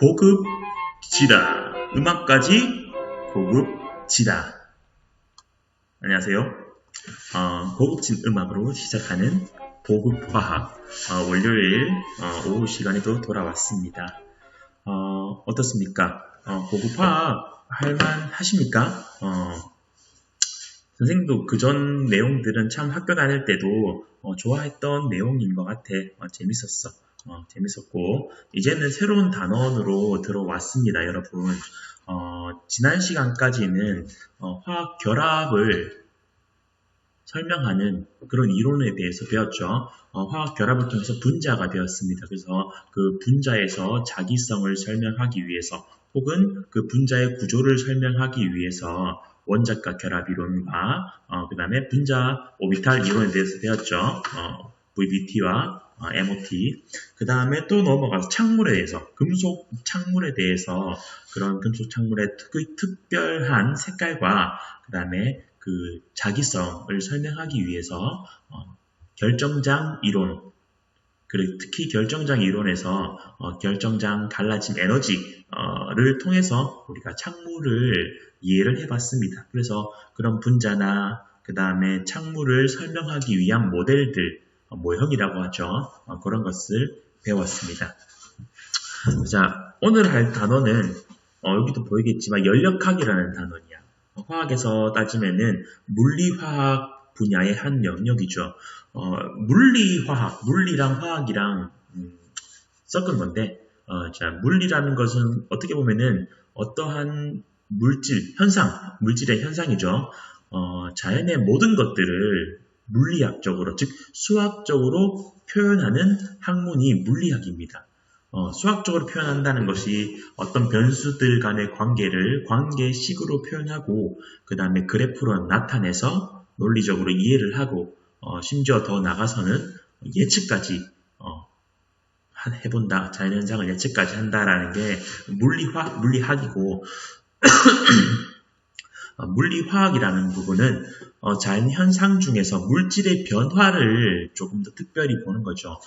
고급지다. 음악까지 고급지다. 안녕하세요. 고급진 음악으로 시작하는 보급화학 월요일 오후 시간에도 돌아왔습니다. 어떻습니까? 고급화학 할만하십니까? 선생님도 그전 내용들은 참 학교 다닐 때도 좋아했던 내용인 것 같아. 재밌었어. 재밌었고 이제는 새로운 단원으로 들어왔습니다, 여러분. 지난 시간까지는 화학 결합을 설명하는 그런 이론에 대해서 배웠죠. 화학 결합을 통해서 분자가 되었습니다. 그래서 그 분자에서 자기성을 설명하기 위해서 혹은 그 분자의 구조를 설명하기 위해서 원자과 결합 이론과 그 다음에 분자 오비탈 이론에 대해서 배웠죠. VBT와 MOT. 그 다음에 또 넘어가서 착물에 대해서, 금속 착물에 대해서 그런 금속 착물의 특별한 색깔과 그 다음에 그 자기성을 설명하기 위해서 결정장 이론, 그리고 특히 결정장 이론에서 결정장 달라진 에너지를 통해서 우리가 착물을 이해를 해봤습니다. 그래서 그런 분자나 그 다음에 착물을 설명하기 위한 모델들, 모형이라고 하죠. 그런 것을 배웠습니다. 자, 오늘 할 단어는 여기도 보이겠지만 연력학이라는 단어이야. 화학에서 따지면은 물리화학 분야의 한 영역이죠. 물리화학, 물리랑 화학이랑 섞은 건데, 자, 물리라는 것은 어떻게 보면은 어떠한 물질, 현상, 물질의 현상이죠. 자연의 모든 것들을 물리학적으로, 즉 수학적으로 표현하는 학문이 물리학입니다. 수학적으로 표현한다는 것이 어떤 변수들 간의 관계를 관계식으로 표현하고 그 다음에 그래프로 나타내서 논리적으로 이해를 하고 심지어 더 나가서는 예측까지 해본다. 자연현상을 예측까지 한다라는 게 물리학이고 물리화학이라는 부분은 자연현상 중에서 물질의 변화를 조금 더 특별히 보는 거죠.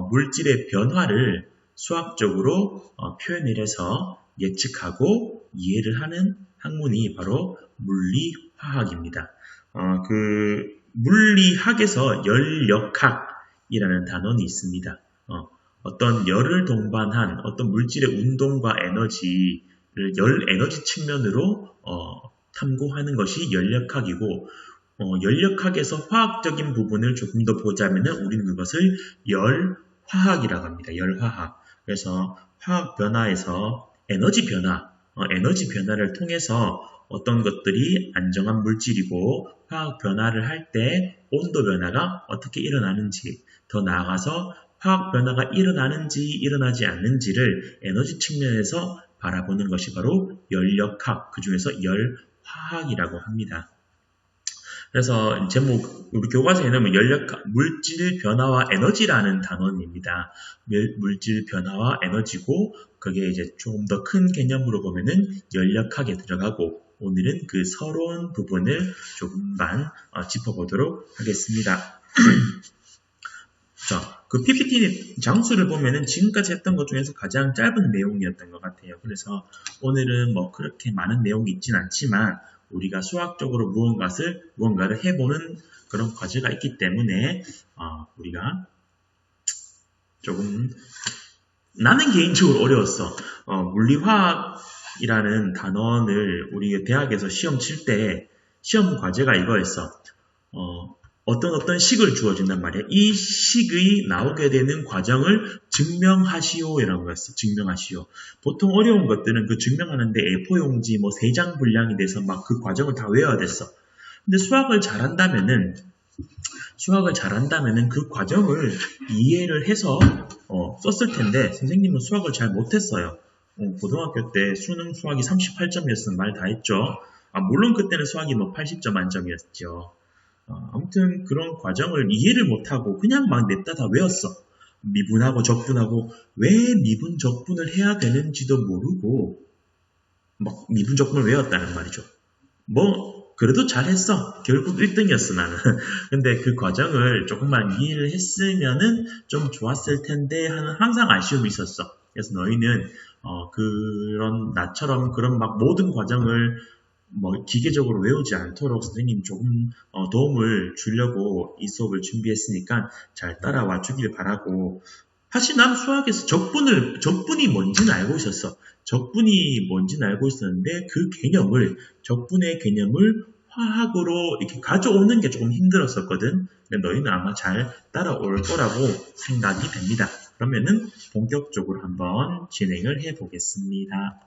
물질의 변화를 수학적으로 표현을 해서 예측하고 이해를 하는 학문이 바로 물리화학입니다. 그 물리학에서 열역학이라는 단원이 있습니다. 어떤 열을 동반한 어떤 물질의 운동과 에너지를 열 에너지 측면으로 탐구하는 것이 열역학이고, 열역학에서 화학적인 부분을 조금 더 보자면은 우리는 그것을 열화학이라고 합니다. 열화학. 그래서 화학 변화에서 에너지 변화를 통해서 어떤 것들이 안정한 물질이고 화학 변화를 할 때 온도 변화가 어떻게 일어나는지, 더 나아가서 화학 변화가 일어나는지 일어나지 않는지를 에너지 측면에서 바라보는 것이 바로 열역학, 그 중에서 열화학이라고 합니다. 그래서 제목, 우리 교과서에는 열역학, 물질 변화와 에너지라는 단원입니다. 물질 변화와 에너지고, 그게 이제 조금 더 큰 개념으로 보면은 열역학에 들어가고, 오늘은 그 서러운 부분을 조금만 짚어보도록 하겠습니다. 자, 그 PPT 장수를 보면은 지금까지 했던 것 중에서 가장 짧은 내용이었던 것 같아요. 그래서 오늘은 뭐 그렇게 많은 내용이 있진 않지만 우리가 수학적으로 무언가를 해보는 그런 과제가 있기 때문에 우리가 조금, 나는 개인적으로 어려웠어. 물리화학이라는 단원을 우리 대학에서 시험 칠 때 시험 과제가 이거였어. 어떤 식을 주어진단 말이야. 이 식의 나오게 되는 과정을 증명하시오라고 했어. 증명하시오. 보통 어려운 것들은 그 증명하는데 A4용지 뭐 3장 분량이 돼서 막 그 과정을 다 외워야 됐어. 근데 수학을 잘한다면은 그 과정을 이해를 해서 썼을 텐데, 선생님은 수학을 잘 못했어요. 고등학교 때 수능 수학이 38점이었으면 말 다 했죠. 물론 그때는 수학이 뭐 80점 만점이었죠. 아무튼 그런 과정을 이해를 못하고 그냥 막 냅다 다 외웠어. 미분하고 적분하고 왜 미분 적분을 해야 되는지도 모르고 막 미분 적분을 외웠다는 말이죠. 뭐 그래도 잘했어. 결국 1등이었어 나는. 근데 그 과정을 조금만 이해를 했으면은 좀 좋았을 텐데 하는 항상 아쉬움이 있었어. 그래서 너희는 그런 나처럼 그런 막 모든 과정을 뭐 기계적으로 외우지 않도록 선생님 조금 도움을 주려고 이 수업을 준비했으니까 잘 따라와 주길 바라고. 사실 난 수학에서 적분이 뭔지는 알고 있었어. 적분이 뭔지는 알고 있었는데 그 적분의 개념을 화학으로 이렇게 가져오는 게 조금 힘들었었거든. 근데 너희는 아마 잘 따라올 거라고 생각이 됩니다. 그러면은 본격적으로 한번 진행을 해 보겠습니다.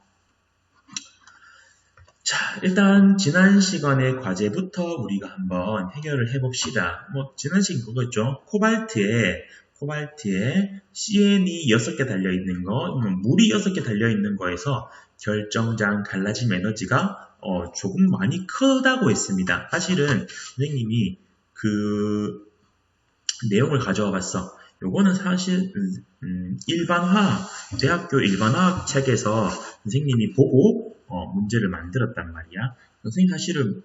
자, 일단 지난 시간의 과제부터 우리가 한번 해결을 해봅시다. 뭐 지난 시간 그거였죠. 코발트에 CN이 6개 달려있는 거, 물이 6개 달려있는 거에서 결정장 갈라짐 에너지가 조금 많이 크다고 했습니다. 사실은 선생님이 그 내용을 가져와 봤어. 요거는 사실 대학교 일반화학 책에서 선생님이 보고 문제를 만들었단 말이야. 선생님 사실은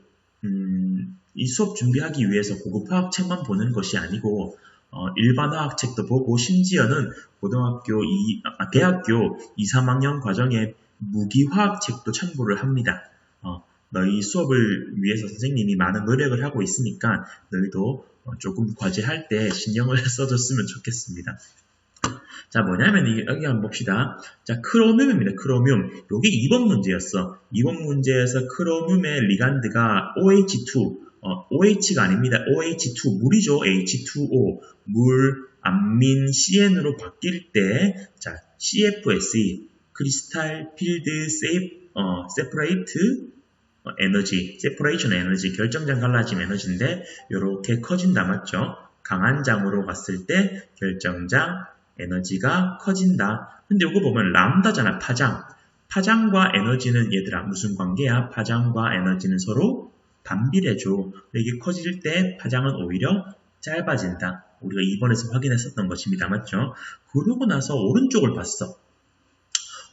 이 수업 준비하기 위해서 고급화학 책만 보는 것이 아니고 일반화학 책도 보고 심지어는 대학교 2, 3학년 과정의 무기화학 책도 참고를 합니다. 너희 수업을 위해서 선생님이 많은 노력을 하고 있으니까 너희도 조금 과제할 때 신경을 써줬으면 좋겠습니다. 자, 뭐냐면 여기 한번 봅시다. 자, 크로뮴입니다. 크로뮴. 요게 2번 문제였어. 2번 문제에서 크로뮴의 리간드가 OH2, OH가 아닙니다. OH2, 물이죠. H2O, 물, 암민, CN으로 바뀔 때, 자, CFSE, 크리스탈 필드 세퍼레이트 에너지, 세퍼레이션 에너지, 결정장 갈라짐 에너지인데, 요렇게 커진다, 맞죠? 강한 장으로 갔을 때, 결정장 에너지가 커진다. 근데 요거 보면 람다잖아, 파장. 파장과 에너지는 얘들아, 무슨 관계야? 파장과 에너지는 서로 반비례죠. 이게 커질 때 파장은 오히려 짧아진다. 우리가 2번에서 확인했었던 것입니다. 맞죠? 그러고 나서 오른쪽을 봤어.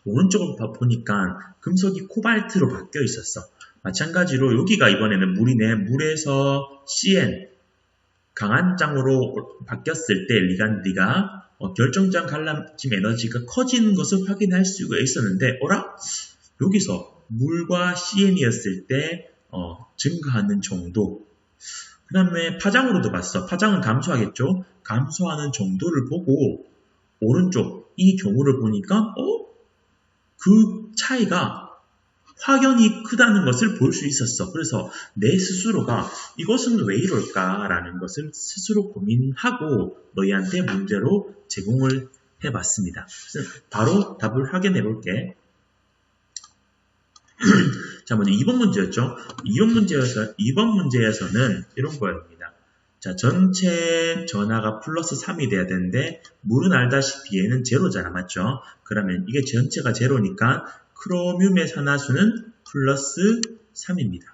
오른쪽을 보니까 금속이 코발트로 바뀌어 있었어. 마찬가지로 여기가 이번에는 물이네. 물에서 CN, 강한 장으로 바뀌었을 때 리간드가 결정장 갈라짐 에너지가 커지는 것을 확인할 수가 있었는데, 여기서 물과 CN이었을 때 증가하는 정도. 그 다음에 파장으로도 봤어. 파장은 감소하겠죠? 감소하는 정도를 보고 오른쪽 이 경우를 보니까 그 차이가 확연히 크다는 것을 볼 수 있었어. 그래서 내 스스로가 이것은 왜 이럴까라는 것을 스스로 고민하고 너희한테 문제로 제공을 해봤습니다. 바로 답을 확인해 볼게. 자, 먼저 2번 문제였죠. 2번 문제에서는 이런 거였습니다. 자, 전체 전하가 플러스 3이 돼야 되는데 물은 알다시피 얘는 제로잖아, 맞죠? 그러면 이게 전체가 제로니까 크로뮴의 산화수는 플러스 3입니다.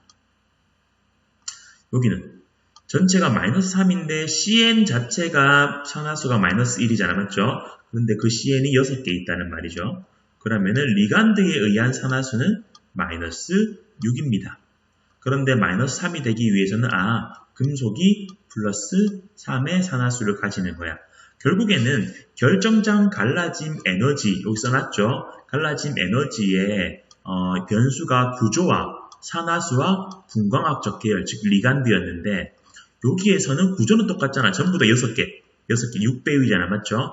여기는 전체가 마이너스 3인데 CN 자체가 산화수가 마이너스 1이잖아, 맞죠? 그런데 그 CN이 6개 있다는 말이죠. 그러면은 리간드에 의한 산화수는 마이너스 6입니다. 그런데 마이너스 3이 되기 위해서는 금속이 플러스 3의 산화수를 가지는 거야. 결국에는 결정장 갈라짐 에너지, 여기 써놨죠? 갈라짐 에너지의 변수가 구조와 산화수와 분광학적 계열, 즉 리간드였는데 여기에서는 구조는 똑같잖아. 전부 다 6개, 6배율이잖아, 맞죠?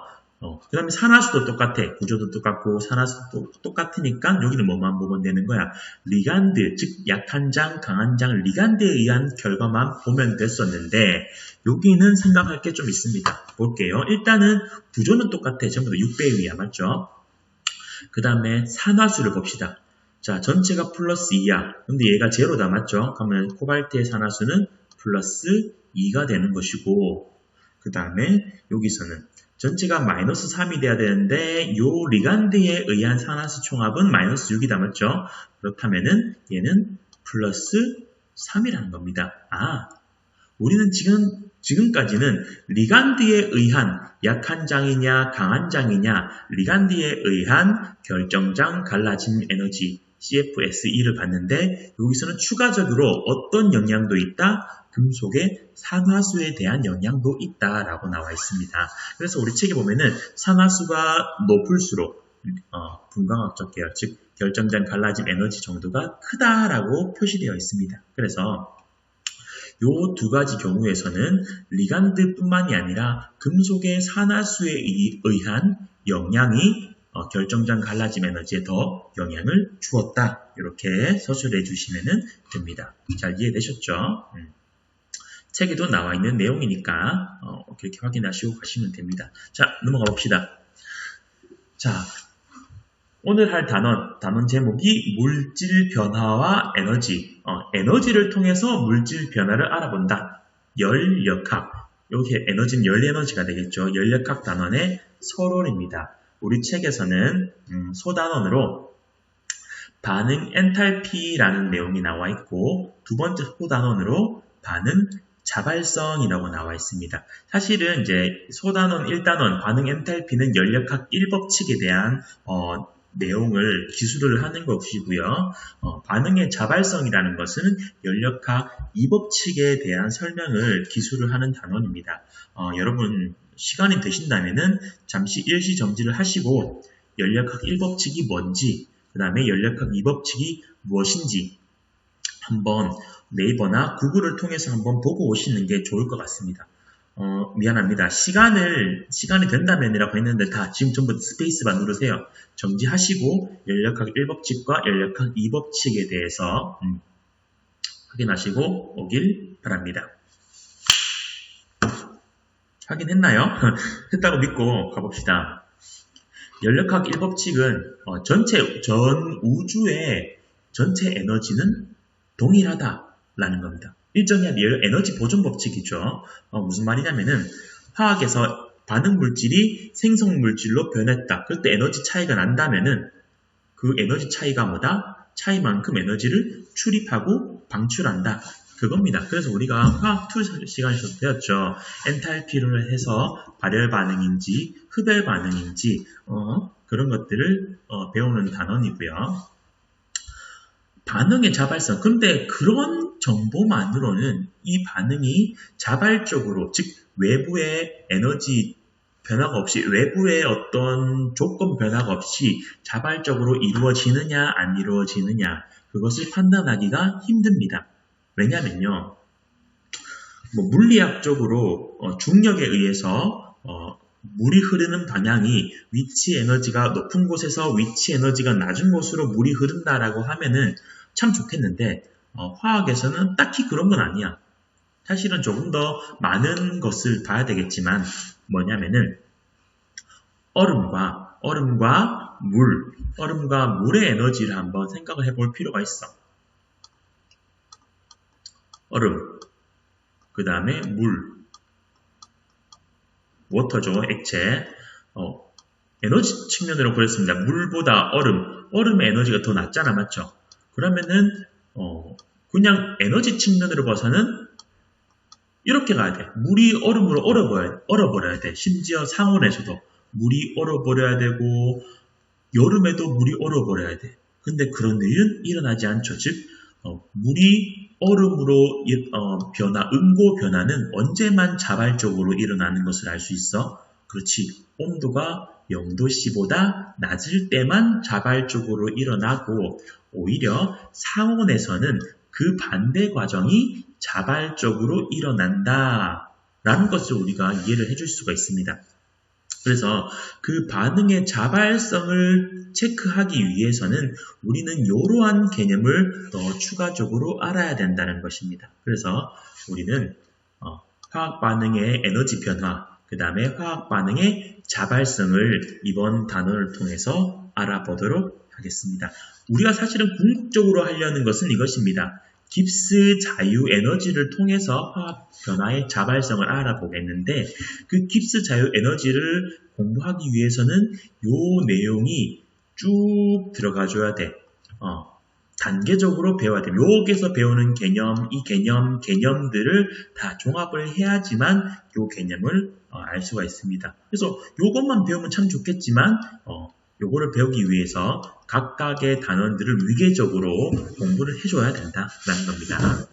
그 다음에 산화수도 똑같아. 구조도 똑같고 산화수도 똑같으니까 여기는 뭐만 보면 되는 거야. 리간드, 즉 약한 장, 강한 장, 리간드에 의한 결과만 보면 됐었는데 여기는 생각할 게 좀 있습니다. 볼게요. 일단은 구조는 똑같아. 전부 다 6배율이야, 맞죠? 그 다음에 산화수를 봅시다. 자, 전체가 플러스 2야. 근데 얘가 제로다, 맞죠? 그러면 코발트의 산화수는 플러스 2가 되는 것이고, 그 다음에 여기서는 전체가 마이너스 3이 돼야 되는데 요 리간드에 의한 산화수 총합은 마이너스 6이다, 맞죠? 그렇다면은 얘는 플러스 3이라는 겁니다. 우리는 지금까지는 리간드에 의한 약한 장이냐 강한 장이냐 리간드에 의한 결정장 갈라짐 에너지 CFSE를 봤는데 여기서는 추가적으로 어떤 영향도 있다? 금속의 산화수에 대한 영향도 있다라고 나와 있습니다. 그래서 우리 책에 보면은 산화수가 높을수록 분광학적 계열, 즉 결정장 갈라짐 에너지 정도가 크다라고 표시되어 있습니다. 그래서 요 두 가지 경우에서는 리간드뿐만이 아니라 금속의 산화수에 의한 영향이 결정장 갈라짐 에너지에 더 영향을 주었다. 이렇게 서술해 주시면 됩니다. 잘 이해되셨죠? 책에도 나와 있는 내용이니까 그렇게 확인하시고 가시면 됩니다. 자, 넘어가 봅시다. 자, 오늘 할 단원 제목이 물질 변화와 에너지. 에너지를 통해서 물질 변화를 알아본다. 열역학. 이렇게 에너지는 열 에너지가 되겠죠. 열역학 단원의 서론입니다. 우리 책에서는 소단원으로 반응 엔탈피라는 내용이 나와 있고, 두 번째 소단원으로 반응 자발성이라고 나와 있습니다. 사실은 이제 소단원 1단원 반응 엔탈피는 열역학 1법칙에 대한 내용을 기술을 하는 것이고요. 반응의 자발성이라는 것은 열역학 2법칙에 대한 설명을 기술을 하는 단원입니다. 여러분 시간이 되신다면은 잠시 일시 정지를 하시고 열역학 1법칙이 뭔지, 그 다음에 열역학 2법칙이 무엇인지 한번 네이버나 구글을 통해서 한번 보고 오시는 게 좋을 것 같습니다. 미안합니다. 시간이 된다면이라고 했는데 다 지금 전부 스페이스바 누르세요. 정지하시고 열역학 1법칙과 열역학 2법칙에 대해서 확인하시고 오길 바랍니다. 확인했나요? 했다고 믿고 가봅시다. 열역학 1법칙은 전 우주의 전체 에너지는 동일하다라는 겁니다. 일정의 에너지 보존 법칙이죠. 무슨 말이냐면은 화학에서 반응 물질이 생성 물질로 변했다. 그럴 때 에너지 차이가 난다면은 그 에너지 차이가 뭐다? 차이만큼 에너지를 출입하고 방출한다. 그겁니다. 그래서 우리가 화학 2 시간에서 배웠죠. 엔탈피를 해서 발열 반응인지 흡열 반응인지 그런 것들을 배우는 단원이고요. 반응의 자발성. 근데 그런 정보만으로는 이 반응이 자발적으로, 즉 외부의 에너지 변화가 없이, 외부의 어떤 조건 변화가 없이 자발적으로 이루어지느냐 안 이루어지느냐, 그것을 판단하기가 힘듭니다. 왜냐면요, 물리학적으로 중력에 의해서 물이 흐르는 방향이 위치 에너지가 높은 곳에서 위치 에너지가 낮은 곳으로 물이 흐른다라고 하면은 참 좋겠는데 화학에서는 딱히 그런 건 아니야. 사실은 조금 더 많은 것을 봐야 되겠지만 뭐냐면은 얼음과 물의 에너지를 한번 생각을 해볼 필요가 있어. 얼음, 그 다음에 물, 워터죠, 액체. 에너지 측면으로 그랬습니다. 물보다 얼음의 에너지가 더 낮잖아, 맞죠? 그러면은 그냥 에너지 측면으로 봐서는 이렇게 가야 돼. 물이 얼음으로 얼어버려야 돼. 심지어 상온에서도 물이 얼어버려야 되고 여름에도 물이 얼어버려야 돼. 근데 그런 일은 일어나지 않죠. 즉 물이 얼음으로 응고 변화는 언제만 자발적으로 일어나는 것을 알 수 있어? 그렇지. 온도가 0도씨보다 낮을 때만 자발적으로 일어나고, 오히려 상온에서는 그 반대 과정이 자발적으로 일어난다라는 것을 우리가 이해를 해줄 수가 있습니다. 그래서 그 반응의 자발성을 체크하기 위해서는 우리는 이러한 개념을 더 추가적으로 알아야 된다는 것입니다. 그래서 우리는 화학 반응의 에너지 변화, 그 다음에 화학 반응의 자발성을 이번 단어를 통해서 알아보도록 하겠습니다. 우리가 사실은 궁극적으로 하려는 것은 이것입니다. 깁스 자유 에너지를 통해서 화학 변화의 자발성을 알아보겠는데, 그 깁스 자유 에너지를 공부하기 위해서는 요 내용이 쭉 들어가줘야 돼. 단계적으로 배워야 돼. 여기서 배우는 개념, 이 개념들을 다 종합을 해야지만 요 개념을 알 수가 있습니다. 그래서 요것만 배우면 참 좋겠지만 요거를 배우기 위해서 각각의 단원들을 위계적으로 공부를 해줘야 된다라는 겁니다.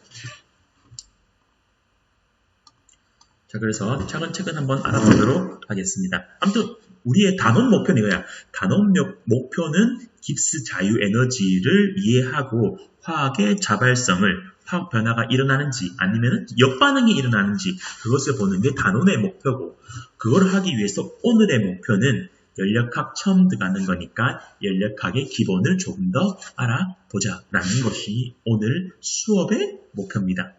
자, 그래서 차근차근 한번 알아보도록 하겠습니다. 아무튼 우리의 단원 목표는 이거야. 단원 목표는 깁스 자유 에너지를 이해하고 화학의 자발성을 화학 변화가 일어나는지 아니면 역반응이 일어나는지 그것을 보는 게 단원의 목표고 그걸 하기 위해서 오늘의 목표는 연력학 처음 들어가는 거니까 연력학의 기본을 조금 더 알아보자 라는 것이 오늘 수업의 목표입니다.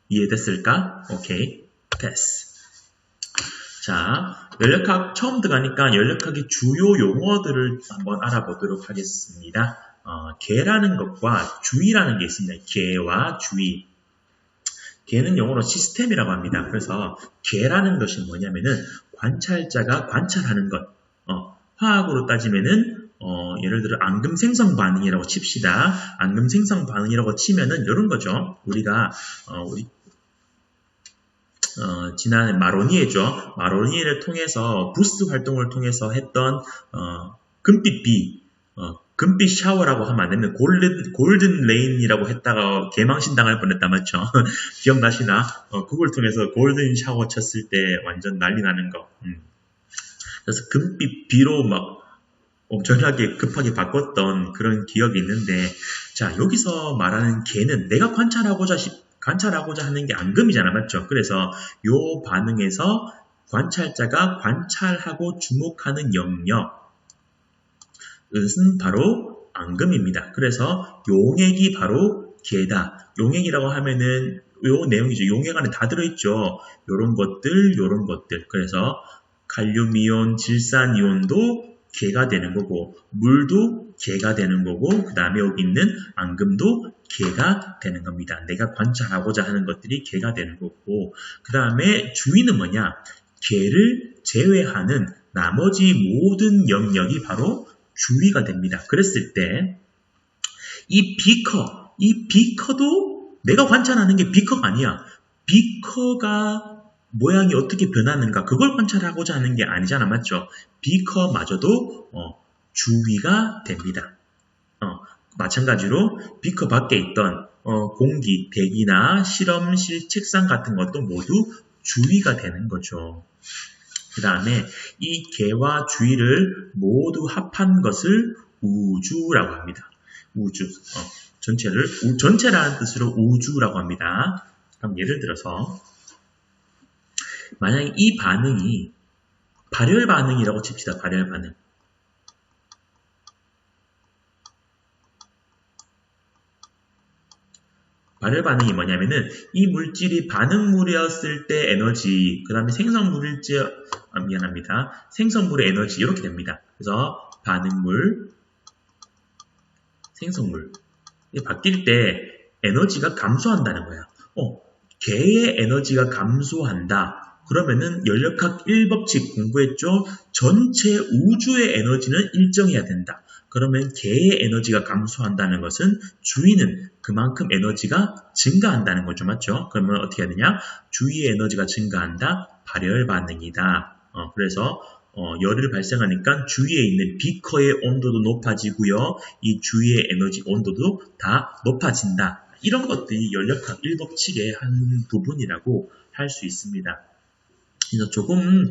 이해됐을까? 오케이, 됐어. 자, 연력학 처음 들어가니까 연력학의 주요 용어들을 한번 알아보도록 하겠습니다. 계라는 것과 주의라는 게 있습니다. 계와 주의. 계는 영어로 시스템이라고 합니다. 그래서 계라는 것이 뭐냐면은 관찰자가 관찰하는 것. 화학으로 따지면은 예를 들어 앙금 생성 반응이라고 칩시다. 앙금 생성 반응이라고 치면은 이런 거죠. 우리가 지난 마로니에죠. 마로니에를 통해서 부스 활동을 통해서 했던 금빛 비, 금빛 샤워라고 하면 안 되면 골든 레인이라고 했다가 개망신 당할 뻔했다 맞죠? 기억나시나? 그걸 통해서 골든 샤워 쳤을 때 완전 난리 나는 거. 그래서 금빛 비로 막 엄청나게 급하게 바꿨던 그런 기억이 있는데, 자 여기서 말하는 개는 내가 관찰하고자 하는 게 앙금이잖아, 맞죠? 그래서 요 반응에서 관찰자가 관찰하고 주목하는 영역 은 바로 앙금입니다. 그래서 용액이 바로 계다. 용액이라고 하면은 요 내용이죠. 용액 안에 다 들어있죠. 요런 것들. 그래서 칼륨이온, 질산이온도 계가 되는 거고, 물도 계가 되는 거고, 그 다음에 여기 있는 앙금도 계가 되는 겁니다. 내가 관찰하고자 하는 것들이 계가 되는 거고, 그 다음에 주의는 뭐냐? 계를 제외하는 나머지 모든 영역이 바로 주의가 됩니다. 그랬을 때 이 비커도 내가 관찰하는 게 비커가 아니야. 비커가 모양이 어떻게 변하는가 그걸 관찰하고자 하는 게 아니잖아, 맞죠? 비커마저도 주의가 됩니다. 마찬가지로 비커 밖에 있던 공기, 대기나 실험실 책상 같은 것도 모두 주의가 되는 거죠. 그 다음에 이 계와 주의를 모두 합한 것을 우주라고 합니다. 우주. 전체라는 뜻으로 우주라고 합니다. 그럼 예를 들어서 만약에 이 반응이 발열 반응이라고 칩시다. 발열 반응. 발열 반응이 뭐냐면은 이 물질이 반응물이었을 때 에너지, 그 다음에 생성물의 에너지 이렇게 됩니다. 그래서 반응물, 생성물 바뀔 때 에너지가 감소한다는 거야. 계의 에너지가 감소한다. 그러면은 연력학 1법칙 공부했죠? 전체 우주의 에너지는 일정해야 된다. 그러면 계의 에너지가 감소한다는 것은 주위는 그만큼 에너지가 증가한다는 거죠. 맞죠? 그러면 어떻게 해야 되냐? 주위의 에너지가 증가한다. 발열 반응이다. 그래서 열을 발생하니까 주위에 있는 비커의 온도도 높아지고요. 이 주위의 에너지 온도도 다 높아진다. 이런 것들이 연력학 1법칙의 한 부분이라고 할 수 있습니다. 그래서 조금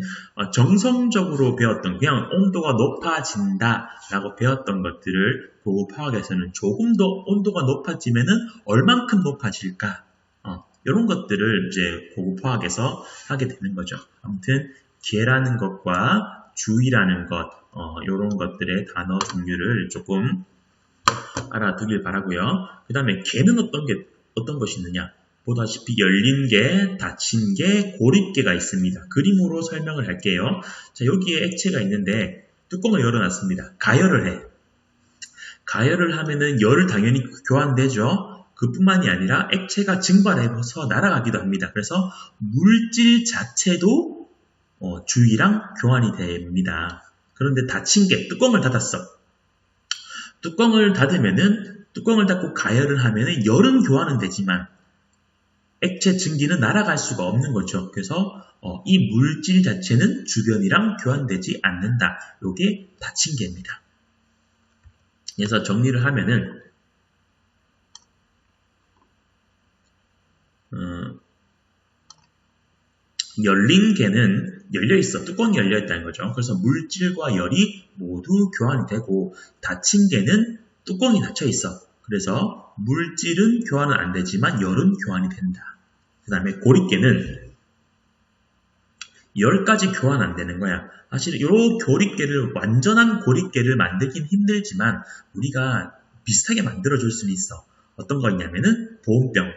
정성적으로 배웠던 그냥 온도가 높아진다라고 배웠던 것들을 고급 화학에서는 조금 더 온도가 높아지면은 얼만큼 높아질까? 이런 것들을 이제 고급 화학에서 하게 되는 거죠. 아무튼 계라는 것과 주의라는 것, 이런 것들의 단어 종류를 조금 알아두길 바라고요. 그 다음에 계는 어떤 것이 있느냐? 보다시피 열린 계, 닫힌 계, 고립계가 있습니다. 그림으로 설명을 할게요. 자, 여기에 액체가 있는데 뚜껑을 열어놨습니다. 가열을 해. 가열을 하면은 열을 당연히 교환되죠. 그뿐만이 아니라 액체가 증발해서 날아가기도 합니다. 그래서 물질 자체도 주위랑 교환이 됩니다. 그런데 닫힌 계, 뚜껑을 닫았어. 뚜껑을 닫고 가열을 하면은 열은 교환은 되지만 액체 증기는 날아갈 수가 없는 거죠. 그래서 이 물질 자체는 주변이랑 교환되지 않는다. 이게 닫힌 계입니다. 그래서 정리를 하면은 열린 개는 열려있어. 뚜껑이 열려있다는 거죠. 그래서 물질과 열이 모두 교환이 되고 닫힌 개는 뚜껑이 닫혀있어. 그래서 물질은 교환은 안 되지만 열은 교환이 된다. 그 다음에 고립개는 열까지 교환 안 되는 거야. 사실 이 고립개를 완전한 고립개를 만들긴 힘들지만 우리가 비슷하게 만들어줄 수는 있어. 어떤 거냐면은 보온병.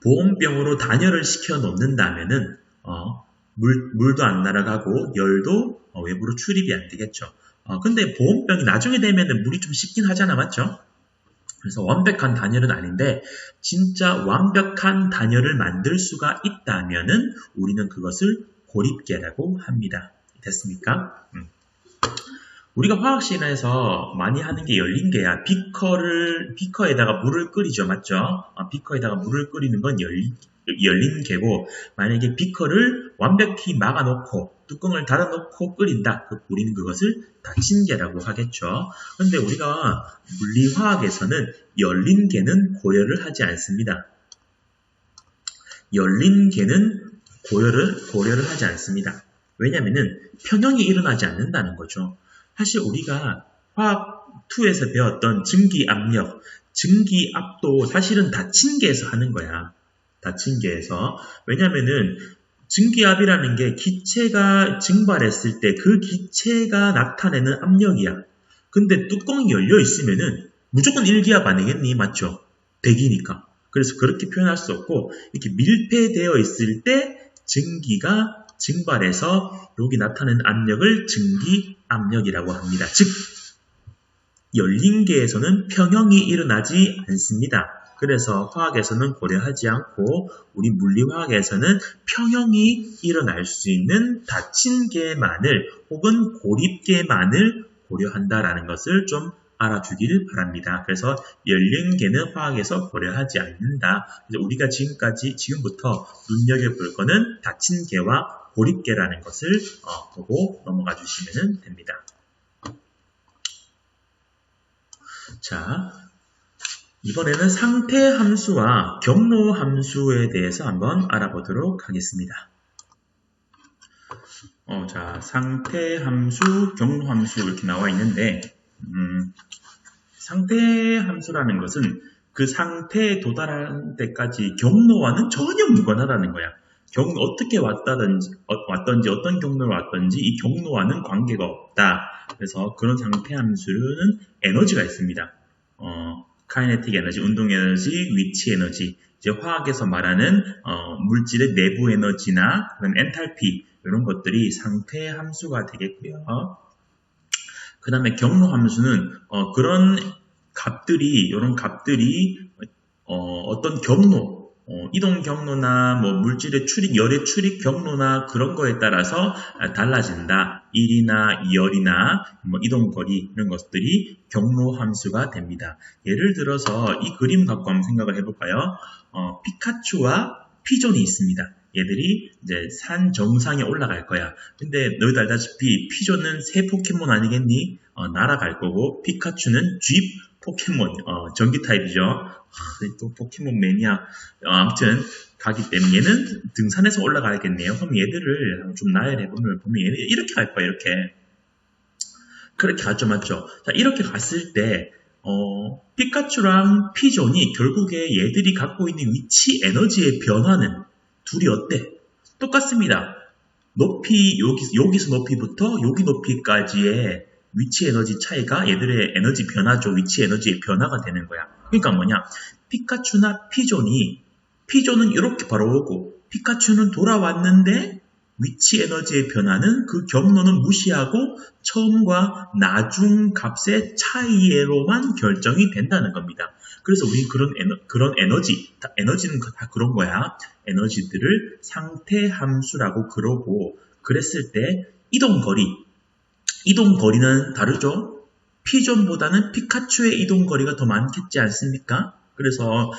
보온병으로 단열을 시켜 놓는다면은 물도 안 날아가고 열도 외부로 출입이 안 되겠죠. 근데 보온병이 나중에 되면은 물이 좀 식긴 하잖아, 맞죠? 그래서 완벽한 단열은 아닌데 진짜 완벽한 단열을 만들 수가 있다면은 우리는 그것을 고립개라고 합니다. 됐습니까? 우리가 화학 시간에서 많이 하는 게 열린 개야. 비커에다가 물을 끓이죠, 맞죠? 비커에다가 물을 끓이는 건 열린 개고, 만약에 비커를 완벽히 막아놓고 뚜껑을 닫아놓고 끓인다. 우리는 그것을 닫힌 개라고 하겠죠. 근데 우리가 물리화학에서는 열린 개는 고열을 하지 않습니다. 열린 개는 고열을 하지 않습니다. 왜냐면은 평형이 일어나지 않는다는 거죠. 사실 우리가 화학 2에서 배웠던 증기압력, 증기압도 사실은 닫힌 개에서 하는 거야. 닫힌 개에서. 왜냐면은 증기압이라는 게 기체가 증발했을 때 그 기체가 나타내는 압력이야. 근데 뚜껑이 열려 있으면은 무조건 일기압 아니겠니? 맞죠? 대기니까. 그래서 그렇게 표현할 수 없고 이렇게 밀폐되어 있을 때 증기가 증발해서 여기 나타내는 압력을 증기압력이라고 합니다. 즉 열린 개에서는 평형이 일어나지 않습니다. 그래서 화학에서는 고려하지 않고 우리 물리화학에서는 평형이 일어날 수 있는 닫힌 개만을 혹은 고립개만을 고려한다라는 것을 좀 알아주길 바랍니다. 그래서 열린 개는 화학에서 고려하지 않는다. 그래서 우리가 지금부터 눈여겨볼 거는 닫힌 개와 고립개라는 것을 보고 넘어가 주시면 됩니다. 자, 이번에는 상태 함수와 경로 함수에 대해서 한번 알아보도록 하겠습니다. 자, 상태 함수, 경로 함수 이렇게 나와 있는데, 상태 함수라는 것은 그 상태에 도달하는 데까지 경로와는 전혀 무관하다는 거야. 어떻게 왔던지 어떤 경로로 왔던지 이 경로와는 관계가 없다. 그래서 그런 상태 함수는 에너지가 있습니다. 카이네틱 에너지, 운동 에너지, 위치 에너지, 이제 화학에서 말하는 물질의 내부 에너지나 그런 엔탈피 이런 것들이 상태 함수가 되겠고요. 그 다음에 경로 함수는 이런 값들이 어떤 경로, 이동 경로나 뭐 물질의 출입, 열의 출입 경로나 그런 거에 따라서 달라진다. 1이나 2열이나 뭐 이동 거리 이런 것들이 경로 함수가 됩니다. 예를 들어서 이 그림 갖고 한번 생각을 해볼까요? 피카츄와 피존이 있습니다. 얘들이 이제 산 정상에 올라갈 거야. 근데 너희도 알다시피 피존은 새 포켓몬 아니겠니? 날아갈 거고 피카츄는 쥐 포켓몬, 전기 타입이죠. 또 포켓몬 매니아. 아무튼 가기 때문에 얘는 등산해서 올라가야겠네요. 그럼 얘들을 좀 나열해보면 얘는 이렇게 갈 거야. 이렇게. 그렇게 가죠, 맞죠? 자, 이렇게 갔을 때 피카츄랑 피존이 결국에 얘들이 갖고 있는 위치 에너지의 변화는 둘이 어때? 똑같습니다. 높이, 여기서 높이부터 여기 높이까지의 위치 에너지 차이가 얘들의 에너지 변화죠. 위치 에너지의 변화가 되는 거야. 그러니까 뭐냐? 피카츄나 피존은 이렇게 바로 오고 피카츄는 돌아왔는데 위치 에너지의 변화는 그 경로는 무시하고 처음과 나중 값의 차이로만 결정이 된다는 겁니다. 그래서 우리 그런 에너지는 다 그런 거야. 에너지들을 상태 함수라고 그러고 그랬을 때 이동거리는 다르죠? 피존보다는 피카츄의 이동거리가 더 많겠지 않습니까? 그래서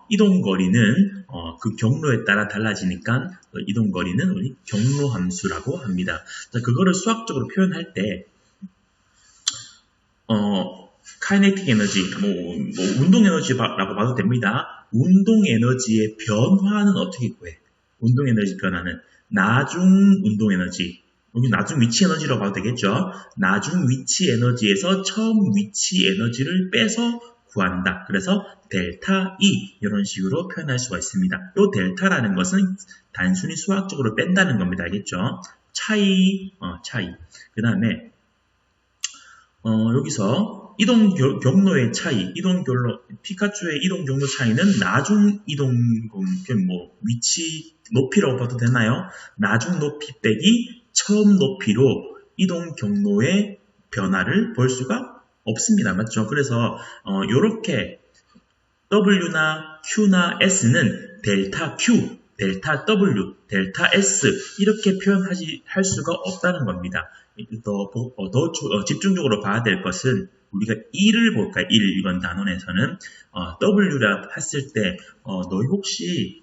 이동거리는 그 경로에 따라 달라지니까 이동거리는 우리 경로함수라고 합니다. 자, 그거를 수학적으로 표현할 때 카이네틱 에너지, 운동 에너지라고 봐도 됩니다. 운동 에너지의 변화는 어떻게 구해? 운동 에너지 변화는 나중 운동 에너지, 여기 나중 위치 에너지라고 봐도 되겠죠. 나중 위치 에너지에서 처음 위치 에너지를 빼서 구한다. 그래서 델타 E 이런 식으로 표현할 수가 있습니다. 이 델타라는 것은 단순히 수학적으로 뺀다는 겁니다. 알겠죠? 차이. 그 다음에 여기서 이동 경로의 차이, 피카츄의 이동 경로 차이는 나중 이동 위치 높이라고 봐도 되나요? 나중 높이 빼기 처음 높이로 이동 경로의 변화를 볼 수가 없습니다. 맞죠? 그래서 이렇게 W나 Q나 S는 델타 Q, 델타 W, 델타 S 이렇게 할 수가 없다는 겁니다. 더 집중적으로 봐야 될 것은 우리가 1을 볼까요? 1 이번 단원에서는 W라 했을 때 너희 혹시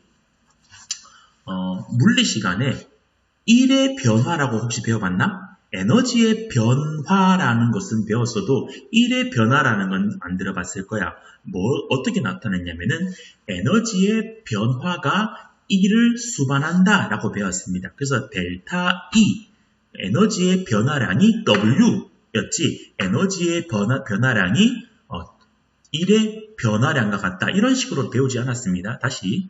물리 시간에 1의 변화라고 혹시 배워봤나? 에너지의 변화라는 것은 배웠어도 1의 변화라는 건 안 들어봤을 거야. 어떻게 나타냈냐면은 에너지의 변화가 1을 수반한다 라고 배웠습니다. 그래서 델타 E 에너지의 변화량이 W였지 에너지의 변화량이 1의 변화량과 같다. 이런 식으로 배우지 않았습니다. 다시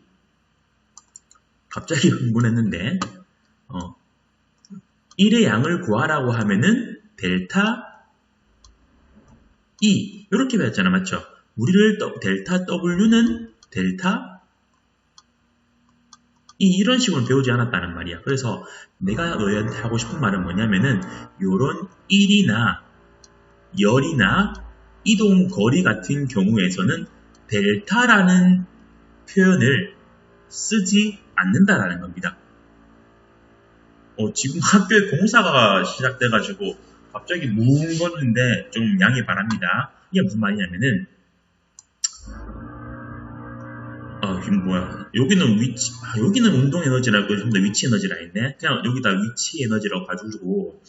갑자기 흥분했는데 1의 양을 구하라고 하면은 델타 E 이렇게 배웠잖아. 맞죠? 우리를 델타 W는 델타 이런 식으로 배우지 않았다는 말이야. 그래서 내가 너희한테 하고 싶은 말은 뭐냐면은 요런 1이나 열이나 이동 거리 같은 경우에서는 델타라는 표현을 쓰지 않는다라는 겁니다. 지금 학교에 공사가 시작돼가지고 갑자기 뭉거는데 좀 양해 바랍니다. 이게 무슨 말이냐면은 여기는 운동 에너지라고 좀 더 위치 에너지라 했네. 그냥 여기다 위치 에너지라고 가지고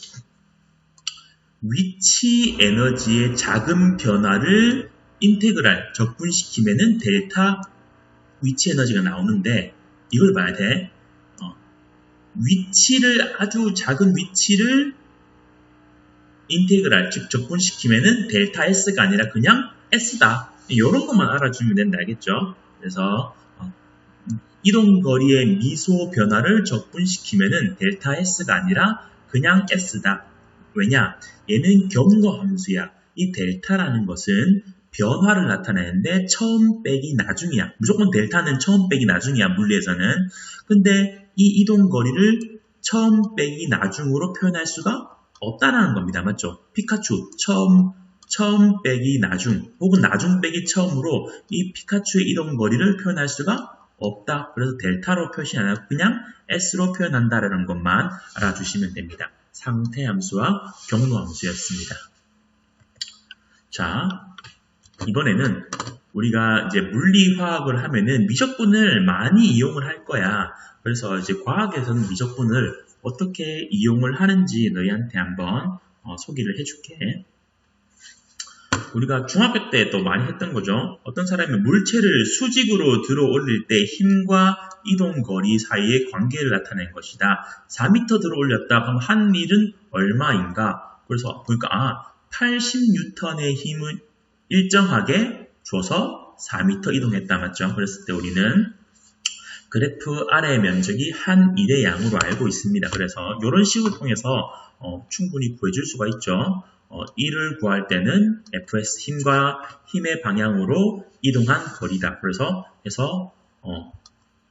위치 에너지의 작은 변화를 인테그랄 적분시키면은 델타 위치 에너지가 나오는데 이걸 봐야 돼. 아주 작은 위치를 인테그랄 즉 적분시키면은 델타 S가 아니라 그냥 S다. 이런 것만 알아주면 된다. 알겠죠? 그래서 이동거리의 미소 변화를 적분시키면은 델타 S가 아니라 그냥 S다. 왜냐? 얘는 경로 함수야. 이 델타라는 것은 변화를 나타내는데 처음 빼기 나중이야. 무조건 델타는 처음 빼기 나중이야. 물리에서는. 근데 이 이동거리를 처음 빼기 나중으로 표현할 수가 없다라는 겁니다. 맞죠? 피카츄 처음 빼기 나중 혹은 나중 빼기 처음으로 이 피카츄의 이동거리를 표현할 수가 없다. 그래서 델타로 표시 안 하고 그냥 S로 표현한다라는 것만 알아주시면 됩니다. 상태함수와 경로함수였습니다. 자, 이번에는 우리가 이제 물리화학을 하면은 미적분을 많이 이용을 할 거야. 그래서 이제 과학에서는 미적분을 어떻게 이용을 하는지 너희한테 한번 소개를 해줄게. 우리가 중학교 때 또 많이 했던 거죠. 어떤 사람이 물체를 수직으로 들어 올릴 때 힘과 이동거리 사이의 관계를 나타낸 것이다. 4m 들어 올렸다. 그럼 한 밀은 얼마인가? 그래서 보니까 80N의 힘을 일정하게 줘서 4m 이동했다. 맞죠? 그랬을 때 우리는 그래프 아래의 면적이 한 일의 양으로 알고 있습니다. 그래서 이런 식을 통해서 충분히 구해줄 수가 있죠. 1을 구할 때는 Fs 힘과 힘의 방향으로 이동한 거리다. 그래서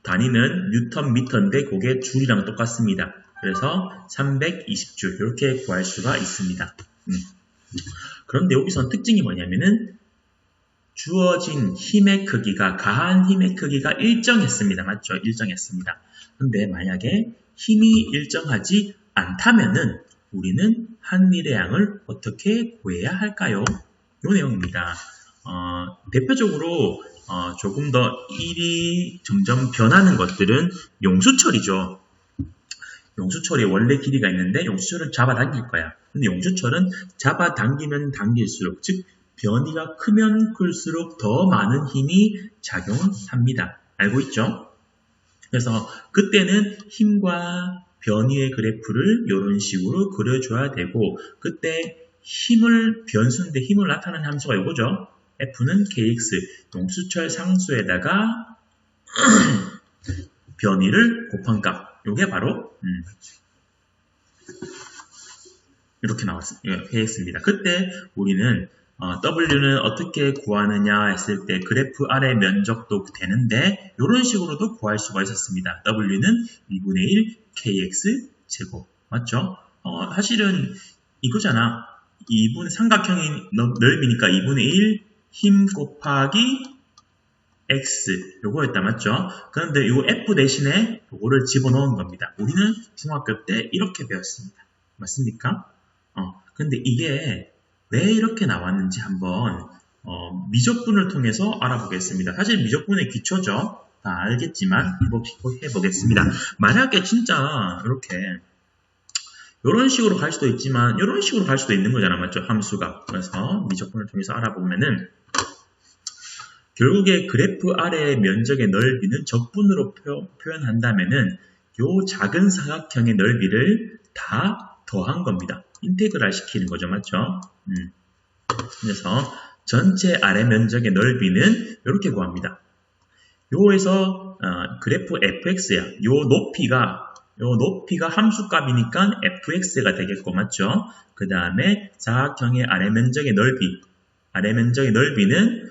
단위는 뉴턴 미터인데 그게 줄이랑 똑같습니다. 그래서 320줄 이렇게 구할 수가 있습니다. 그런데 여기서 특징이 뭐냐면은 주어진 힘의 크기가 가한 힘의 크기가 일정했습니다. 맞죠? 일정했습니다. 근데 만약에 힘이 일정하지 않다면은 우리는 한 밀의 양을 어떻게 구해야 할까요? 이 내용입니다. 대표적으로 조금 더 일이 점점 변하는 것들은 용수철이죠. 용수철이 원래 길이가 있는데 용수철은 잡아당길 거야. 근데 용수철은 잡아당기면 당길수록 즉 변이가 크면 클수록 더 많은 힘이 작용을 합니다. 알고 있죠? 그래서 그때는 힘과 변위의 그래프를 이런 식으로 그려줘야 되고, 그때 변수인데 힘을 나타내는 함수가 이거죠. f는 kx, 용수철 상수에다가 변위를 곱한 값. 이게 바로 이렇게 kx입니다. 그때 우리는 w는 어떻게 구하느냐 했을 때 그래프 아래 면적도 되는데 이런 식으로도 구할 수가 있었습니다. w는 2분의 1 kx 제곱. 맞죠? 사실은 이거잖아. 2분 삼각형의 넓이니까 2분의 1 힘 곱하기 x 요거였다. 맞죠? 그런데 요 f 대신에 요거를 집어넣은 겁니다. 우리는 중학교 때 이렇게 배웠습니다. 맞습니까? 근데 이게 왜 이렇게 나왔는지 한번 미적분을 통해서 알아보겠습니다. 사실 미적분의 기초죠. 다 알겠지만 해보겠습니다. 만약에 진짜 이렇게 이런 식으로 갈 수도 있지만 이런 식으로 갈 수도 있는 거잖아. 맞죠? 함수가. 그래서 미적분을 통해서 알아보면은 결국에 그래프 아래의 면적의 넓이는 적분으로 표현한다면은 요 작은 사각형의 넓이를 다 더한 겁니다. 인테그랄 시키는 거죠. 맞죠? 그래서 전체 아래 면적의 넓이는 이렇게 구합니다. 요에서 그래프 fx야. 요 높이가 함수값이니까 fx가 되겠고, 맞죠? 그 다음에 사각형의 아래 면적의 넓이는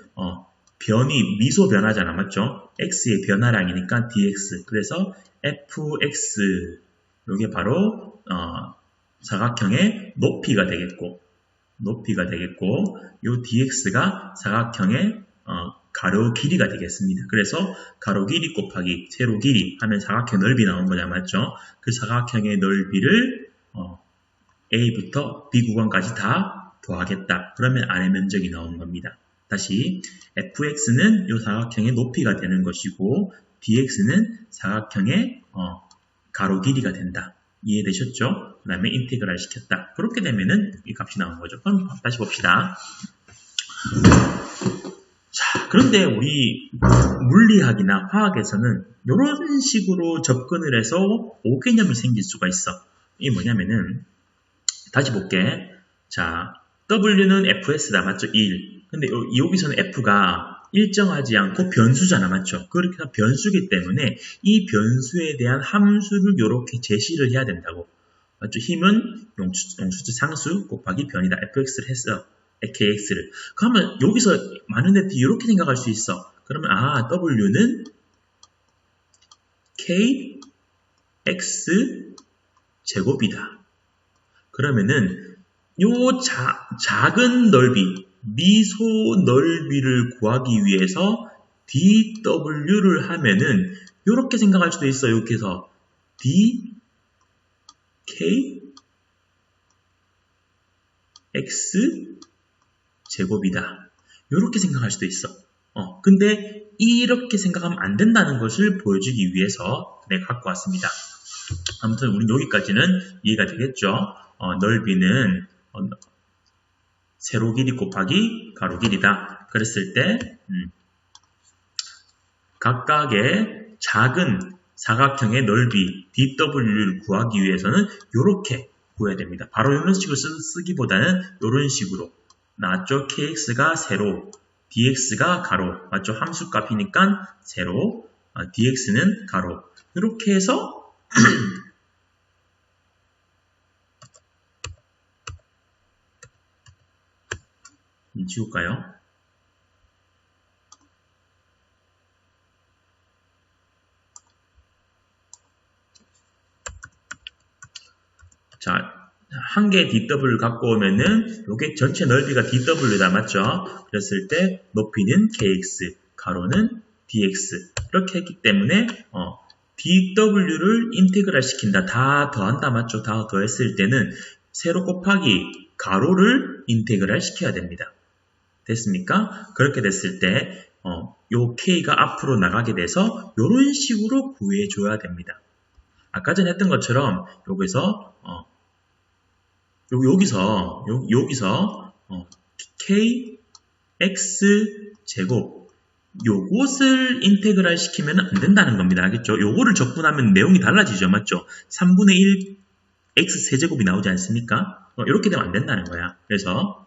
변이 미소 변화잖아. 맞죠? x의 변화량이니까 dx. 그래서 fx 요게 바로 사각형의 높이가 되겠고 요 dx가 사각형의 가로 길이가 되겠습니다. 그래서 가로 길이 곱하기 세로 길이 하면 사각형 넓이 나온 거냐. 맞죠? 그 사각형의 넓이를 A부터 B 구간까지 다 더하겠다. 그러면 아래 면적이 나온 겁니다. 다시 fx는 이 사각형의 높이가 되는 것이고 dx는 사각형의 가로 길이가 된다. 이해되셨죠? 그 다음에 인테그랄 시켰다. 그렇게 되면은 이 값이 나온 거죠. 그럼 다시 봅시다. 자, 그런데 우리 물리학이나 화학에서는 이런 식으로 접근을 해서 오개념이 생길 수가 있어. 이게 뭐냐면은 다시 볼게. 자, W는 fs다. 맞죠? 1. 근데 여기서는 f가 일정하지 않고 변수잖아. 맞죠? 그렇게 해서 변수기 때문에 이 변수에 대한 함수를 이렇게 제시를 해야 된다고. 맞죠? 힘은 용수철 상수 곱하기 변이다. fx를 했어. kx를. 그러면 여기서 많은 애들이 이렇게 생각할 수 있어. 그러면 w는 kx 제곱이다. 그러면은 요 작은 넓이, 미소 넓이를 구하기 위해서 dw를 하면은 이렇게 생각할 수도 있어요. 이렇게 해서 dkx 제곱이다. 이렇게 생각할 수도 있어. 근데 이렇게 생각하면 안 된다는 것을 보여주기 위해서 내가 갖고 왔습니다. 아무튼 우린 여기까지는 이해가 되겠죠? 넓이는 세로 길이 곱하기 가로 길이다. 그랬을 때 각각의 작은 사각형의 넓이 dw를 구하기 위해서는 이렇게 구해야 됩니다. 바로 이런 식으로 쓰기보다는 이런 식으로 나왔죠? kx가 세로, dx가 가로. 맞죠? 함수값이니까 세로, dx는 가로. 이렇게 해서 지울까요? 자, 한 개의 dw를 갖고 오면은 요게 전체 넓이가 dw다. 맞죠? 그랬을 때 높이는 kx, 가로는 dx. 이렇게 했기 때문에 dw를 인테그랄 시킨다. 다 더한다. 맞죠? 다 더했을 때는 세로 곱하기 가로를 인테그랄 시켜야 됩니다. 됐습니까? 그렇게 됐을 때 요 k가 앞으로 나가게 돼서 이런 식으로 구해줘야 됩니다. 아까 전에 했던 것처럼 여기서 kx 제곱 요것을 인테그랄 시키면 안 된다는 겁니다. 알겠죠? 요거를 적분하면 내용이 달라지죠. 맞죠? 3분의 1 x 세제곱이 나오지 않습니까? 이렇게 되면 안 된다는 거야. 그래서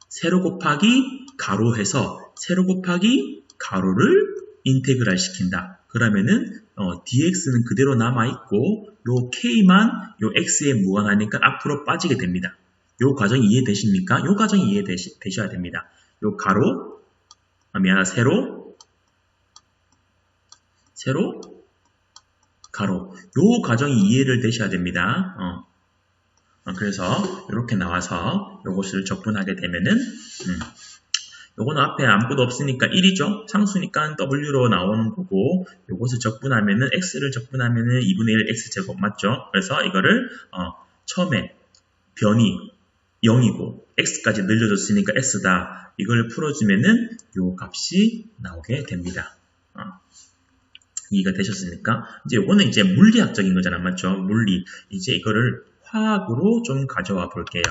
세로 곱하기 가로 해서 세로 곱하기 가로를 인테그랄 시킨다. 그러면은 dx는 그대로 남아있고 요 k만 요 x에 무한하니까 앞으로 빠지게 됩니다. 요 과정이 이해되십니까? 요 과정이 이해되셔야 됩니다. 요 가로, 세로, 가로. 요 과정이 이해를 되셔야 됩니다. 그래서 이렇게 나와서 요것을 적분하게 되면은 요거는 앞에 아무것도 없으니까 1이죠. 상수니까 w로 나오는 거고 요것을 적분하면은 x를 적분하면은 2분의 1 x제곱 맞죠? 그래서 이거를 처음에 변이 0이고 x까지 늘려줬으니까 s다. 이걸 풀어주면은 요 값이 나오게 됩니다. 이해가 되셨습니까? 이제 요거는 이제 물리학적인 거잖아. 맞죠? 물리. 이제 이거를 화학으로 좀 가져와 볼게요.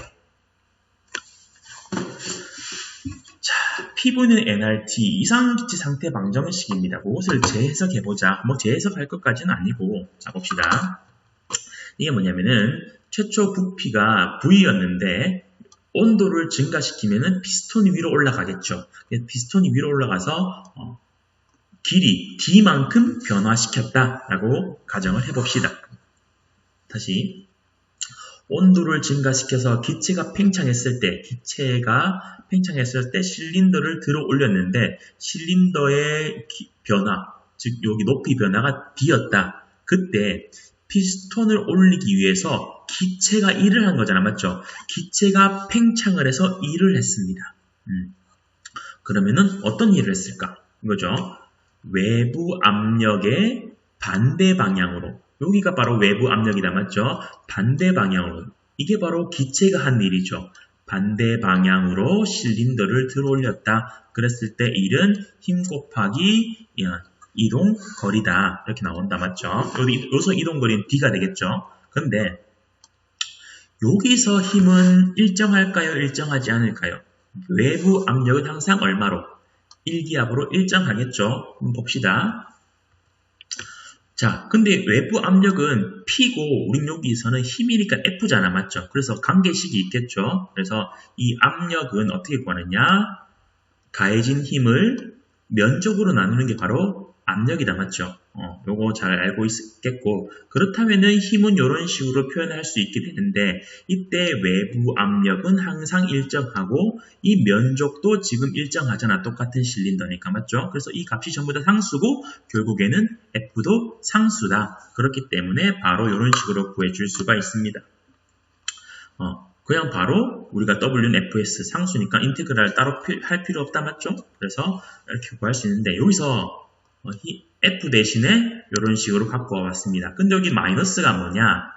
자, P분의 nRT 이상기체 상태 방정식입니다. 그것을 재해석해보자. 뭐 재해석할 것까지는 아니고 자 봅시다. 이게 뭐냐면은 최초 부피가 V였는데 온도를 증가시키면은 피스톤이 위로 올라가겠죠. 피스톤이 위로 올라가서 길이 D만큼 변화시켰다라고 가정을 해봅시다. 다시 온도를 증가시켜서 기체가 팽창했을 때 실린더를 들어 올렸는데 실린더의 변화, 즉 여기 높이 변화가 D였다. 그때 피스톤을 올리기 위해서 기체가 일을 한 거잖아. 맞죠? 기체가 팽창을 해서 일을 했습니다. 그러면은 어떤 일을 했을까? 이거죠. 외부 압력의 반대 방향으로. 여기가 바로 외부 압력이다. 맞죠? 반대 방향으로. 이게 바로 기체가 한 일이죠. 반대 방향으로 실린더를 들어 올렸다. 그랬을 때 일은 힘 곱하기 이동 거리다. 이렇게 나온다. 맞죠? 여기서 이동 거리는 D가 되겠죠. 그런데 여기서 힘은 일정할까요? 일정하지 않을까요? 외부 압력은 항상 얼마로? 1기압으로 일정하겠죠. 한번 봅시다. 자, 근데 외부 압력은 P고 우린 여기서는 힘이니까 F잖아. 맞죠? 그래서 관계식이 있겠죠. 그래서 이 압력은 어떻게 구하느냐? 가해진 힘을 면적으로 나누는 게 바로 압력이다. 맞죠? 요거 잘 알고 있겠고 그렇다면은 힘은 이런 식으로 표현할 수 있게 되는데 이때 외부 압력은 항상 일정하고 이 면적도 지금 일정하잖아. 똑같은 실린더니까. 맞죠? 그래서 이 값이 전부 다 상수고 결국에는 F도 상수다. 그렇기 때문에 바로 이런 식으로 구해줄 수가 있습니다. 그냥 바로 우리가 W는 Fs 상수니까 인테그랄 따로 할 필요 없다. 맞죠? 그래서 이렇게 구할 수 있는데 여기서 F 대신에 이런 식으로 갖고 와봤습니다. 근데 여기 마이너스가 뭐냐?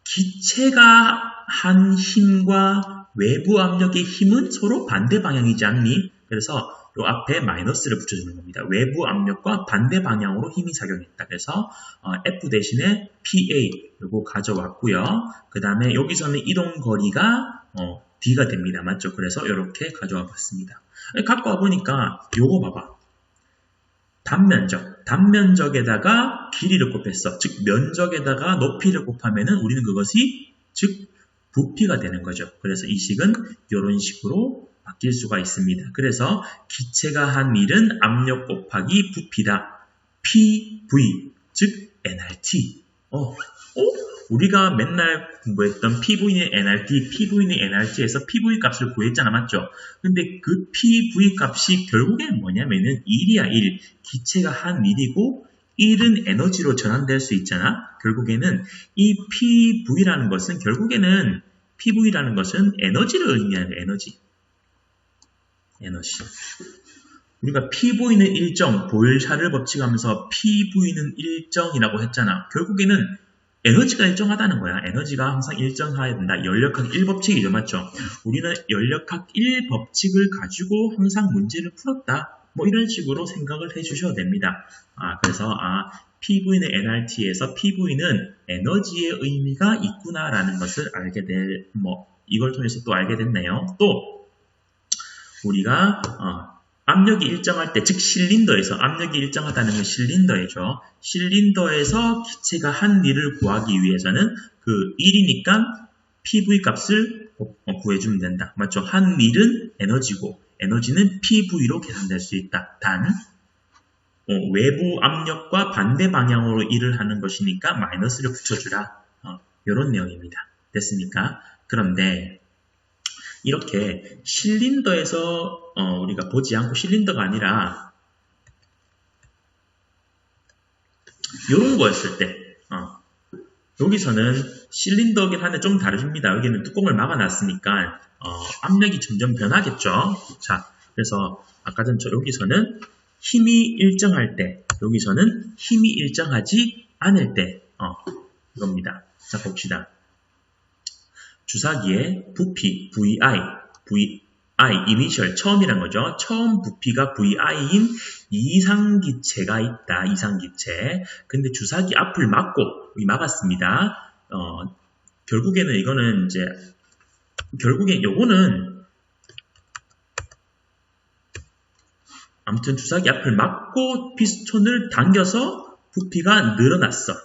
기체가 한 힘과 외부 압력의 힘은 서로 반대 방향이지 않니? 그래서 이 앞에 마이너스를 붙여주는 겁니다. 외부 압력과 반대 방향으로 힘이 작용했다. 그래서 F 대신에 PA 이거 가져왔고요. 그 다음에 여기서는 이동 거리가 D가 됩니다. 맞죠? 그래서 이렇게 가져와 봤습니다. 갖고 와보니까 요거 봐봐. 단면적에다가 길이를 곱했어. 즉 면적에다가 높이를 곱하면은 우리는 그것이 즉 부피가 되는 거죠. 그래서 이 식은 이런 식으로 바뀔 수가 있습니다. 그래서 기체가 한 일은 압력 곱하기 부피다. PV 즉 nRT. 우리가 맨날 공부했던 PV는 nRT, PV는 nRT에서 PV 값을 구했잖아. 맞죠? 근데 그 PV 값이 결국엔 뭐냐면은 1이야 1. 기체가 한 일이고 1은 에너지로 전환될 수 있잖아. 결국에는 이 PV라는 것은 에너지를 의미하는 에너지. 우리가 PV는 일정, 보일샤를 법칙하면서 PV는 일정이라고 했잖아. 결국에는 에너지가 일정하다는 거야. 에너지가 항상 일정해야 된다. 연력학 1법칙이죠. 맞죠? 우리는 연력학 1법칙을 가지고 항상 문제를 풀었다. 뭐 이런 식으로 생각을 해주셔도 됩니다. 그래서 PV는 nRT에서 PV는 에너지의 의미가 있구나라는 것을 알게 이걸 통해서 또 알게 됐네요. 또 우리가 압력이 일정할 때, 즉 실린더에서, 압력이 일정하다는 건 실린더이죠. 실린더에서 기체가 한 일을 구하기 위해서는 그 1이니까 PV 값을 구해주면 된다. 맞죠? 한 일은 에너지고 에너지는 PV로 계산될 수 있다. 단 외부 압력과 반대 방향으로 일을 하는 것이니까 마이너스를 붙여주라. 이런 내용입니다. 됐습니까? 그런데 이렇게 실린더에서 우리가 보지 않고 실린더가 아니라 이런 거였을 때 여기서는 실린더긴 한데 좀 다릅니다. 여기는 뚜껑을 막아놨으니까 압력이 점점 변하겠죠. 자, 그래서 아까 전처럼 여기서는 힘이 일정할 때, 여기서는 힘이 일정하지 않을 때 이겁니다. 자, 봅시다. 주사기의 부피, VI, 이니셜, 처음이란 거죠. 처음 부피가 VI인 이상기체가 있다. 이상기체. 근데 주사기 앞을 막고, 막았습니다. 결국에는 이거는 이제, 결국에 요거는, 아무튼 주사기 앞을 막고 피스톤을 당겨서 부피가 늘어났어.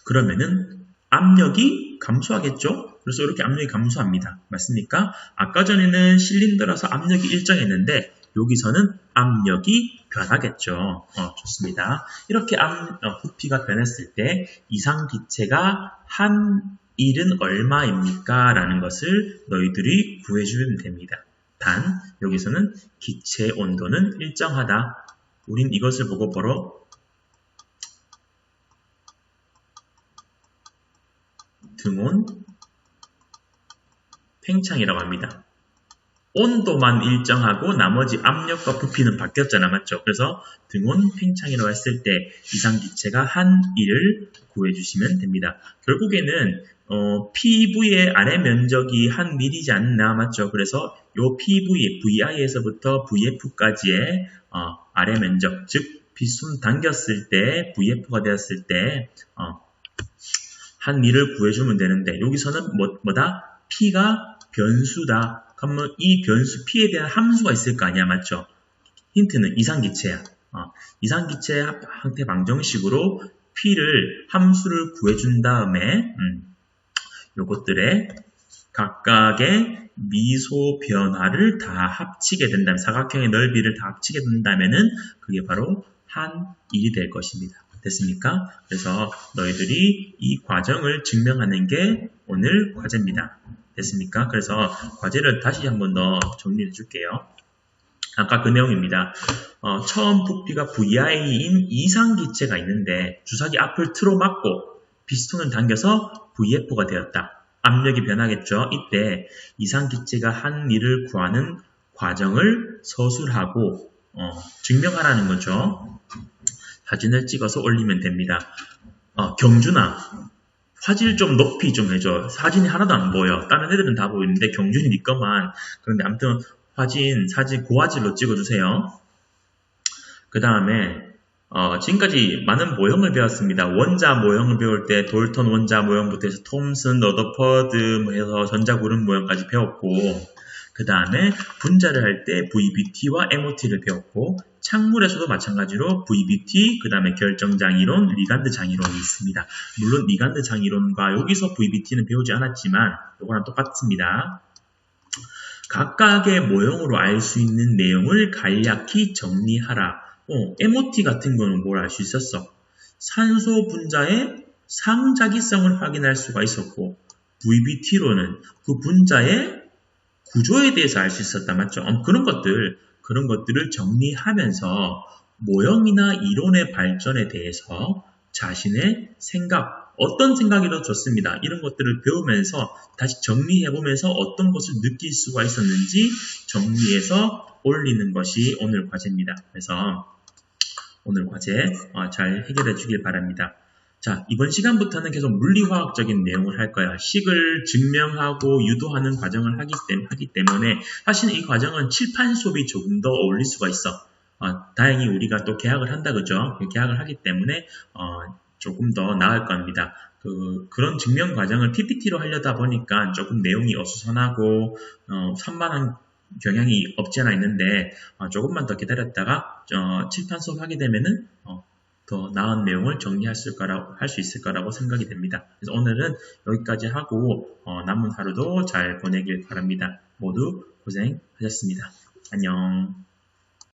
그러면은 압력이 감소하겠죠? 그래서 이렇게 압력이 감소합니다. 맞습니까? 아까 전에는 실린더라서 압력이 일정했는데 여기서는 압력이 변하겠죠. 좋습니다. 이렇게 부피가 변했을 때 이상기체가 한 일은 얼마입니까? 라는 것을 너희들이 구해주면 됩니다. 단 여기서는 기체 온도는 일정하다. 우린 이것을 보고 바로 등온 팽창이라고 합니다. 온도만 일정하고 나머지 압력과 부피는 바뀌었잖아. 맞죠? 그래서 등온 팽창이라고 했을 때 이상기체가 한 일을 구해주시면 됩니다. 결국에는 PV의 아래 면적이 한 밀이지 않나. 맞죠? 그래서 요 PV, VI에서부터 VF까지의 아래 면적, 즉 피스톤 당겼을 때 VF가 되었을 때 한 일을 구해주면 되는데 여기서는 뭐다? P가 변수다. 그러면 이 변수 P에 대한 함수가 있을 거 아니야. 맞죠? 힌트는 이상기체야. 이상기체 항태 방정식으로 P를 함수를 구해준 다음에 요것들의 각각의 미소 변화를 다 합치게 된다면 사각형의 넓이를 다 합치게 된다면은 그게 바로 한 일이 될 것입니다. 됐습니까? 그래서 너희들이 이 과정을 증명하는 게 오늘 과제입니다. 됐습니까? 그래서 과제를 다시 한 번 더 정리해 줄게요. 아까 그 내용입니다. 처음 부피가 VI인 이상기체가 있는데 주사기 앞을 틀어막고 피스톤을 당겨서 VF가 되었다. 압력이 변하겠죠. 이때 이상기체가 한 일을 구하는 과정을 서술하고 증명하라는 거죠. 사진을 찍어서 올리면 됩니다. 경준아, 화질 좀 높이 좀 해줘. 사진이 하나도 안 보여. 다른 애들은 다 보이는데 경준이 네 것만. 그런데 아무튼 사진 고화질로 찍어주세요. 그 다음에 지금까지 많은 모형을 배웠습니다. 원자 모형을 배울 때 돌턴 원자 모형부터 해서 톰슨, 러더퍼드 해서 전자구름 모형까지 배웠고 그 다음에 분자를 할 때 VBT와 MOT를 배웠고 착물에서도 마찬가지로 VBT, 그 다음에 결정장이론, 리간드 장이론이 있습니다. 물론 리간드 장이론과 여기서 VBT는 배우지 않았지만 이거랑 똑같습니다. 각각의 모형으로 알 수 있는 내용을 간략히 정리하라. MOT 같은 거는 뭘 알 수 있었어? 산소 분자의 상자기성을 확인할 수가 있었고 VBT로는 그 분자의 구조에 대해서 알 수 있었다. 맞죠? 그런 것들을 정리하면서 모형이나 이론의 발전에 대해서 자신의 생각, 어떤 생각이라도 좋습니다. 이런 것들을 배우면서 다시 정리해보면서 어떤 것을 느낄 수가 있었는지 정리해서 올리는 것이 오늘 과제입니다. 그래서 오늘 과제 잘 해결해 주길 바랍니다. 자, 이번 시간부터는 계속 물리화학적인 내용을 할 거야. 식을 증명하고 유도하는 과정을 하기 때문에 사실 이 과정은 칠판 수업이 조금 더 어울릴 수가 있어. 다행히 우리가 또 개학을 한다, 그죠? 개학을 하기 때문에 조금 더 나을 겁니다. 그런 증명 과정을 PPT로 하려다 보니까 조금 내용이 어수선하고 산만한 경향이 없지 않아 있는데 조금만 더 기다렸다가 칠판 수업 하게 되면은 더 나은 내용을 정리할 수 있을 거라고 생각이 됩니다. 그래서 오늘은 여기까지 하고 남은 하루도 잘 보내길 바랍니다. 모두 고생하셨습니다. 안녕.